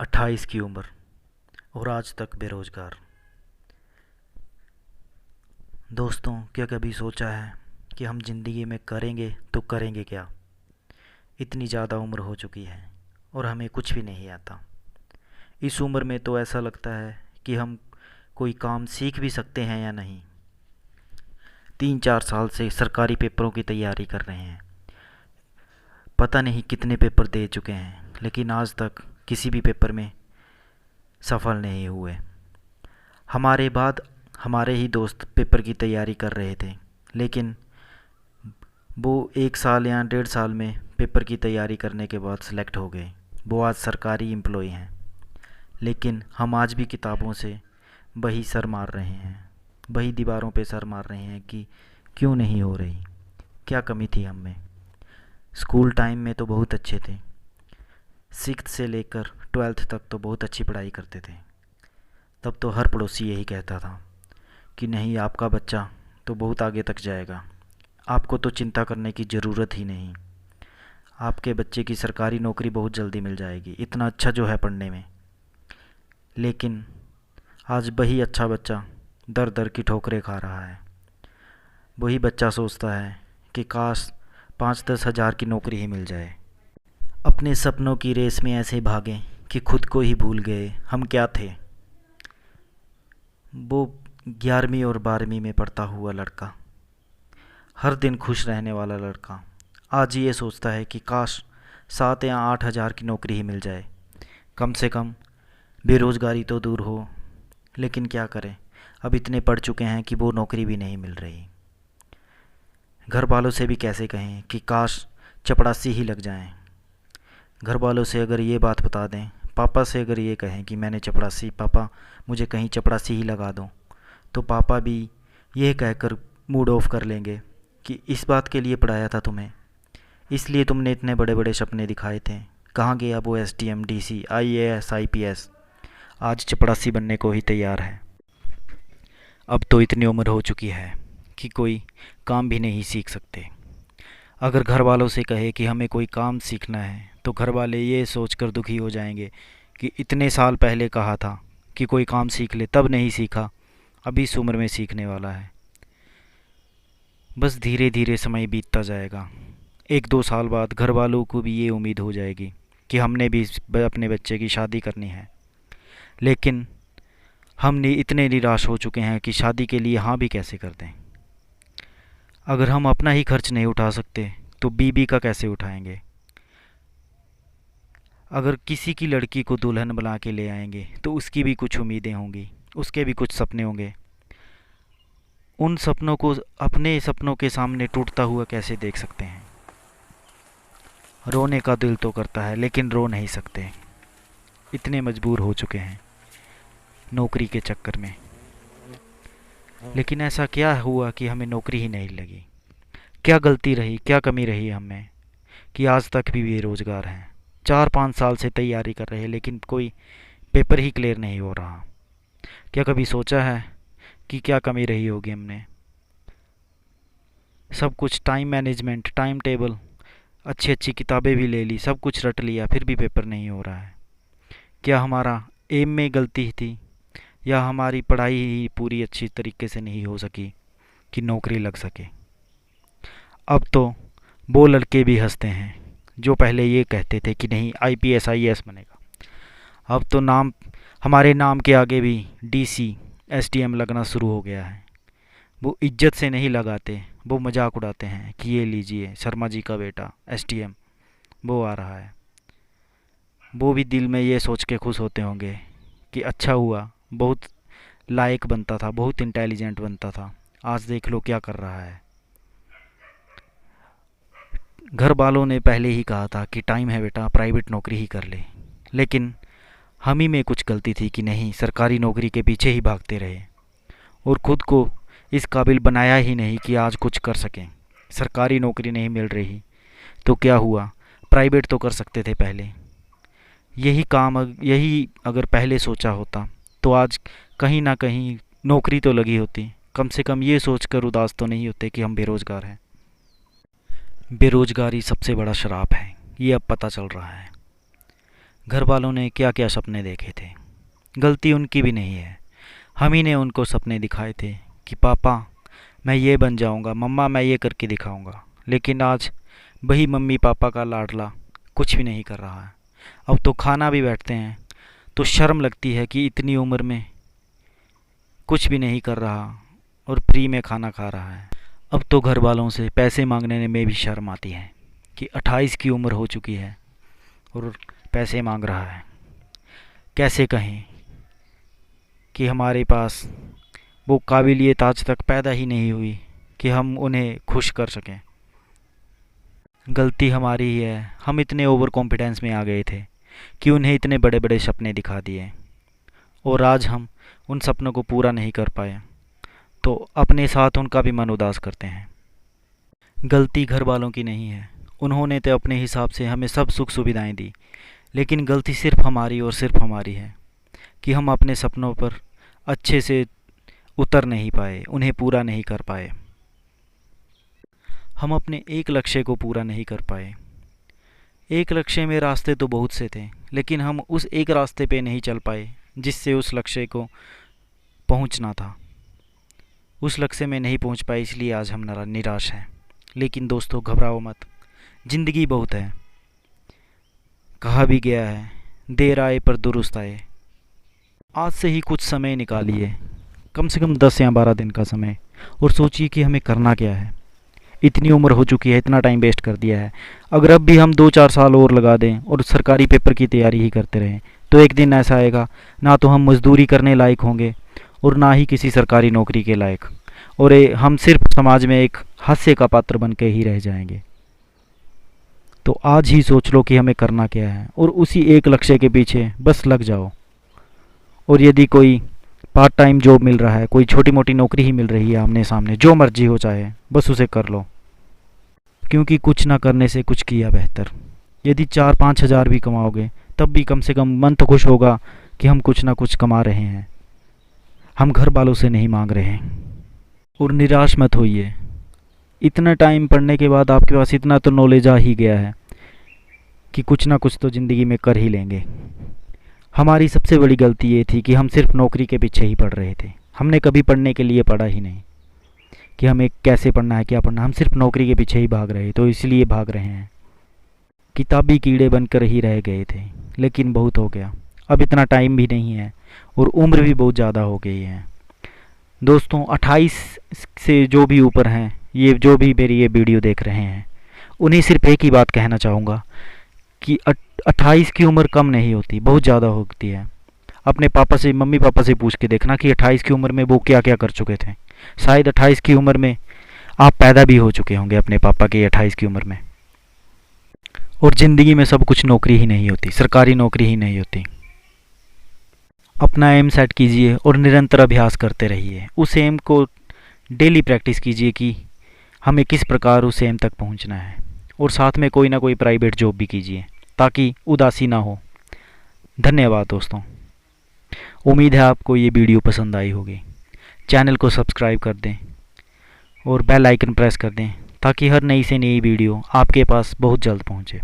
28 की उम्र और आज तक बेरोज़गार। दोस्तों, क्या कभी सोचा है कि हम ज़िंदगी में करेंगे तो करेंगे क्या? इतनी ज़्यादा उम्र हो चुकी है और हमें कुछ भी नहीं आता। इस उम्र में तो ऐसा लगता है कि हम कोई काम सीख भी सकते हैं या नहीं। 3-4 साल से सरकारी पेपरों की तैयारी कर रहे हैं। पता नहीं कितने पेपर दे चुके हैं, लेकिन आज तक किसी भी पेपर में सफल नहीं हुए। हमारे बाद हमारे ही दोस्त पेपर की तैयारी कर रहे थे, लेकिन वो 1 साल या 1.5 साल में पेपर की तैयारी करने के बाद सेलेक्ट हो गए। वो आज सरकारी एम्प्लॉय हैं, लेकिन हम आज भी किताबों से वही सर मार रहे हैं, वही दीवारों पे सर मार रहे हैं कि क्यों नहीं हो रही, क्या कमी थी हम में। स्कूल टाइम में तो बहुत अच्छे थे, 6th से लेकर 12th तक तो बहुत अच्छी पढ़ाई करते थे। तब तो हर पड़ोसी यही कहता था कि नहीं, आपका बच्चा तो बहुत आगे तक जाएगा, आपको तो चिंता करने की ज़रूरत ही नहीं, आपके बच्चे की सरकारी नौकरी बहुत जल्दी मिल जाएगी, इतना अच्छा जो है पढ़ने में। लेकिन आज वही अच्छा बच्चा दर दर की ठोकरें खा रहा है। वही बच्चा सोचता है कि काश 5-10 हज़ार की नौकरी ही मिल जाए। अपने सपनों की रेस में ऐसे भागें कि खुद को ही भूल गए हम क्या थे। वो 11वीं और 12वीं में पढ़ता हुआ लड़का, हर दिन खुश रहने वाला लड़का, आज ये सोचता है कि काश 7 या 8 हज़ार की नौकरी ही मिल जाए, कम से कम बेरोज़गारी तो दूर हो। लेकिन क्या करें, अब इतने पढ़ चुके हैं कि वो नौकरी भी नहीं मिल रही। घर वालों से भी कैसे कहें कि काश चपड़ासी ही लग जाएं। घर वालों से अगर ये बात बता दें, पापा से अगर ये कहें कि मैंने चपड़ासी, पापा मुझे कहीं चपड़ासी ही लगा दो, तो पापा भी यह कहकर मूड ऑफ कर लेंगे कि इस बात के लिए पढ़ाया था तुम्हें, इसलिए तुमने इतने बड़े बड़े सपने दिखाए थे, कहाँ गया वो SDM DC IAS IPS, आज चपड़ासी बनने को ही तैयार है। अब तो इतनी उम्र हो चुकी है कि कोई काम भी नहीं सीख सकते। अगर घर वालों से कहे कि हमें कोई काम सीखना है, तो घर वाले ये सोचकर दुखी हो जाएंगे कि इतने साल पहले कहा था कि कोई काम सीख ले, तब नहीं सीखा, अभी इस उम्र में सीखने वाला है। बस धीरे धीरे समय बीतता जाएगा। 1-2 साल बाद घर वालों को भी ये उम्मीद हो जाएगी कि हमने भी अपने बच्चे की शादी करनी है। लेकिन हम इतने निराश हो चुके हैं कि शादी के लिए हाँ भी कैसे कर दें। अगर हम अपना ही खर्च नहीं उठा सकते तो बीबी का कैसे उठाएंगे। अगर किसी की लड़की को दुल्हन बना के ले आएंगे तो उसकी भी कुछ उम्मीदें होंगी, उसके भी कुछ सपने होंगे। उन सपनों को अपने सपनों के सामने टूटता हुआ कैसे देख सकते हैं। रोने का दिल तो करता है, लेकिन रो नहीं सकते, इतने मजबूर हो चुके हैं नौकरी के चक्कर में। लेकिन ऐसा क्या हुआ कि हमें नौकरी ही नहीं लगी? क्या गलती रही, क्या कमी रही हमें कि आज तक भी बेरोज़गार हैं? 4-5 साल से तैयारी कर रहे हैं, लेकिन कोई पेपर ही क्लियर नहीं हो रहा। क्या कभी सोचा है कि क्या कमी रही होगी हमने? सब कुछ टाइम मैनेजमेंट, टाइम टेबल, अच्छी अच्छी किताबें भी ले ली, सब कुछ रट लिया, फिर भी पेपर नहीं हो रहा है। क्या हमारा एम में गलती थी, या हमारी पढ़ाई ही पूरी अच्छी तरीके से नहीं हो सकी कि नौकरी लग सके? अब तो वो लड़के भी हंसते हैं जो पहले ये कहते थे कि नहीं, IPS IAS बनेगा। अब तो नाम, हमारे नाम के आगे भी DC SDM लगना शुरू हो गया है। वो इज्जत से नहीं लगाते, वो मजाक उड़ाते हैं कि ये लीजिए शर्मा जी का बेटा SDM वो आ रहा है। वो भी दिल में ये सोच के खुश होते होंगे कि अच्छा हुआ, बहुत लायक बनता था, बहुत इंटेलिजेंट बनता था, आज देख लो क्या कर रहा है। घर वालों ने पहले ही कहा था कि टाइम है बेटा, प्राइवेट नौकरी ही कर ले, लेकिन हम ही में कुछ गलती थी कि नहीं, सरकारी नौकरी के पीछे ही भागते रहे और खुद को इस काबिल बनाया ही नहीं कि आज कुछ कर सकें। सरकारी नौकरी नहीं मिल रही तो क्या हुआ, प्राइवेट तो कर सकते थे पहले। यही अगर पहले सोचा होता तो आज कहीं ना कहीं नौकरी तो लगी होती, कम से कम ये सोचकर उदास तो नहीं होते कि हम बेरोज़गार हैं। बेरोज़गारी सबसे बड़ा श्राप है, ये अब पता चल रहा है। घर वालों ने क्या क्या सपने देखे थे। गलती उनकी भी नहीं है, हम ही ने उनको सपने दिखाए थे कि पापा मैं ये बन जाऊंगा, मम्मा मैं ये करके दिखाऊंगा। लेकिन आज वही मम्मी पापा का लाडला कुछ भी नहीं कर रहा है। अब तो खाना भी बैठते हैं तो शर्म लगती है कि इतनी उम्र में कुछ भी नहीं कर रहा और फ्री में खाना खा रहा है। अब तो घर वालों से पैसे मांगने में भी शर्म आती है कि 28 की उम्र हो चुकी है और पैसे मांग रहा है। कैसे कहें कि हमारे पास वो काबिलियत आज तक पैदा ही नहीं हुई कि हम उन्हें खुश कर सकें। गलती हमारी ही है, हम इतने ओवर कॉन्फिडेंस में आ गए थे कि उन्हें इतने बड़े बड़े सपने दिखा दिए और आज हम उन सपनों को पूरा नहीं कर पाए तो अपने साथ उनका भी मन उदास करते हैं। गलती घर वालों की नहीं है, उन्होंने तो अपने हिसाब से हमें सब सुख सुविधाएं दी, लेकिन गलती सिर्फ हमारी और सिर्फ हमारी है कि हम अपने सपनों पर अच्छे से उतर नहीं पाए, उन्हें पूरा नहीं कर पाए। हम अपने एक लक्ष्य को पूरा नहीं कर पाए। एक लक्ष्य में रास्ते तो बहुत से थे, लेकिन हम उस एक रास्ते पे नहीं चल पाए जिससे उस लक्ष्य को पहुंचना था। उस लक्ष्य में नहीं पहुंच पाए, इसलिए आज हम निराश हैं। लेकिन दोस्तों घबराओ मत, ज़िंदगी बहुत है। कहा भी गया है देर आए पर दुरुस्त आए। आज से ही कुछ समय निकालिए, कम से कम 10 या 12 दिन का समय, और सोचिए कि हमें करना क्या है। इतनी उम्र हो चुकी है, इतना टाइम वेस्ट कर दिया है। अगर अब भी हम 2-4 साल और लगा दें और सरकारी पेपर की तैयारी ही करते रहें तो एक दिन ऐसा आएगा ना तो हम मजदूरी करने लायक होंगे और ना ही किसी सरकारी नौकरी के लायक, और हम सिर्फ समाज में एक हास्य का पात्र बन के ही रह जाएंगे। तो आज ही सोच लो कि हमें करना क्या है और उसी एक लक्ष्य के पीछे बस लग जाओ। और यदि कोई पार्ट टाइम जॉब मिल रहा है, कोई छोटी मोटी नौकरी ही मिल रही है आमने सामने, जो मर्जी हो चाहे, बस उसे कर लो, क्योंकि कुछ ना करने से कुछ किया बेहतर। यदि 4-5 हज़ार भी कमाओगे तब भी कम से कम मन तो खुश होगा कि हम कुछ ना कुछ कमा रहे हैं, हम घर वालों से नहीं मांग रहे हैं। और निराश मत होइए, इतना टाइम पढ़ने के बाद आपके पास इतना तो नॉलेज आ ही गया है कि कुछ ना कुछ तो ज़िंदगी में कर ही लेंगे। हमारी सबसे बड़ी गलती ये थी कि हम सिर्फ नौकरी के पीछे ही पढ़ रहे थे। हमने कभी पढ़ने के लिए पढ़ा ही नहीं कि हमें कैसे पढ़ना है, क्या पढ़ना है। हम सिर्फ नौकरी के पीछे ही भाग रहे, तो इसलिए भाग रहे हैं। किताबी कीड़े बनकर ही रह गए थे, लेकिन बहुत हो गया। अब इतना टाइम भी नहीं है और उम्र भी बहुत ज़्यादा हो गई है। दोस्तों 28 से जो भी ऊपर हैं, ये जो भी मेरी ये वीडियो देख रहे हैं, उन्हें सिर्फ एक ही बात कहना चाहूँगा कि 28 की उम्र कम नहीं होती, बहुत ज़्यादा होती है। अपने पापा से, मम्मी पापा से पूछ के देखना कि 28 की उम्र में वो क्या क्या कर चुके थे। शायद 28 की उम्र में आप पैदा भी हो चुके होंगे अपने पापा के 28 की उम्र में। और ज़िंदगी में सब कुछ नौकरी ही नहीं होती, सरकारी नौकरी ही नहीं होती। अपना एम सेट कीजिए और निरंतर अभ्यास करते रहिए। उस एम को डेली प्रैक्टिस कीजिए कि हमें किस प्रकार उस एम तक पहुंचना है, और साथ में कोई ना कोई प्राइवेट जॉब भी कीजिए ताकि उदासी ना हो। धन्यवाद दोस्तों, उम्मीद है आपको ये वीडियो पसंद आई होगी। चैनल को सब्सक्राइब कर दें और बेल आइकन प्रेस कर दें ताकि हर नई से नई वीडियो आपके पास बहुत जल्द पहुंचे।